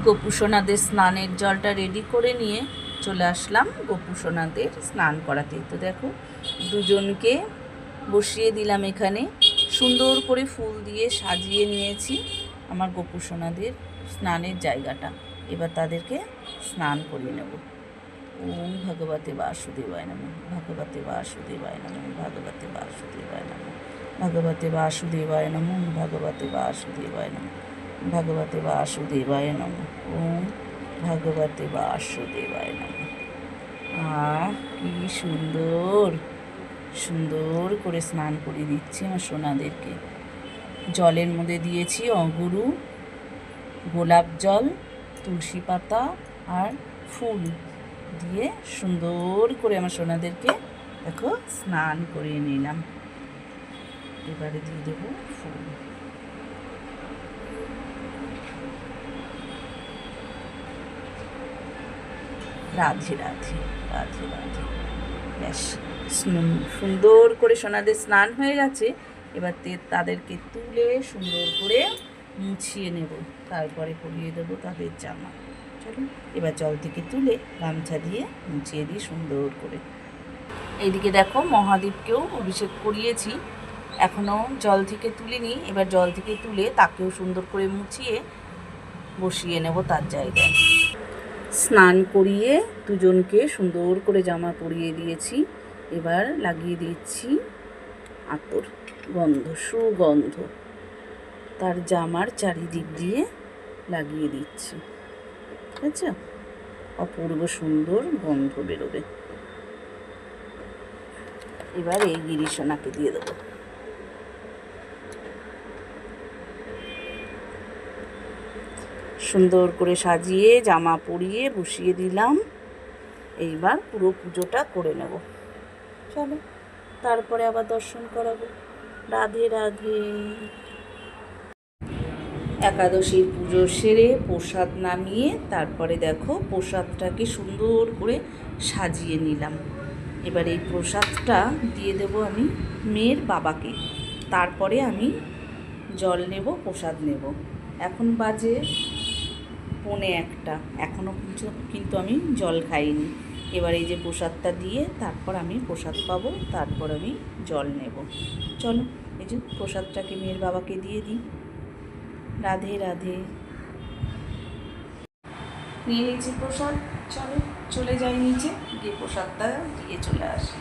গোপুসোনাদের স্নানের জলটা রেডি করে নিয়ে চলে আসলাম গোপুসোনাদের স্নান করাতে। তো দেখো দুজনকে বসিয়ে দিলাম এখানে, সুন্দর করে ফুল দিয়ে সাজিয়ে নিয়েছি আমার গোপুসোনাদের স্নানের জায়গাটা। এবার তাদেরকে স্নান করিয়ে নেব। ওম ভগবতে বাসুদেবায় নমঃ, ভগবতে বাসুদেবায় নমঃ, ভগবতে বাসুদেবায় নমঃ, ভগবতে বাসুদেবায় নমঃ, ভগবতে বাসুদেবায় নমঃ, ভগবতে বাসুদেবায় নমঃ। ওম ভগবতে বাসুদেবায় নমঃ। কি সুন্দর সুন্দর করে স্নান করিয়ে দিচ্ছি আমার সোনাদেরকে। জলের মধ্যে দিয়েছি অগুরু, গোলাপ জল, তুলসী পাতা আর ফুল দিয়ে সুন্দর করে আমার সোনাদেরকে দেখো স্নান করিয়ে নিলাম। এবারে দিয়ে দেবো ফুল। রাধে রাধে রাধে রাধে। ব্যাস সুন্দর করে সোনাদের স্নান হয়ে গেছে। এবার তাদেরকে তুলে সুন্দর করে মুছিয়ে নেব, তারপরে পরিয়ে দেবো তাদের জামা। চলো এবার জল থেকে তুলে গামছা দিয়ে মুছিয়ে দিই সুন্দর করে। এইদিকে দেখো মহাদেবকেও অভিষেক করিয়েছি, এখনও জল থেকে তুলিনি। এবার জল থেকে তুলে তাকেও সুন্দর করে মুছিয়ে বসিয়ে নেব তার জায়গায়। স্নান করিয়ে দুজনকে সুন্দর করে জামা পরিয়ে দিয়েছি। এবার লাগিয়ে দিচ্ছি আতর, গন্ধ, সুগন্ধ তার জামার চারিদিক দিয়ে লাগিয়ে দিচ্ছি। ঠিক আছে, অপূর্ব সুন্দর গন্ধ বেরোবে। এবার এই গিরিশোনাকে দিয়ে দেবো। সুন্দর করে সাজিয়ে জামা পরিয়ে বসিয়ে দিলাম। এইবার পুরো পুজোটা করে নেব। চলো তারপরে আবার দর্শন করাবো। রাধে রাধে। একাদশীর পুজো সেরে প্রসাদ নামিয়ে তারপরে দেখো প্রসাদটাকে সুন্দর করে সাজিয়ে নিলাম। এবার এই প্রসাদটা দিয়ে দেবো আমি মেয়ের বাবাকে, তারপরে আমি জল নেব, প্রসাদ নেব। এখন বাজে 1:45, এখনও কিন্তু আমি জল খাইনি। এবার এই যে প্রসাদটা দিয়ে তারপর আমি প্রসাদ পাবো, তারপর আমি জল নেব। চলো এই যে প্রসাদটাকে মেয়ের বাবাকে দিয়ে দিই। রাধে রাধে। নিয়ে নিয়েছি প্রসাদ, চলো চলে যাই নিচে, গিয়ে প্রসাদটা দিয়ে চলে আসি।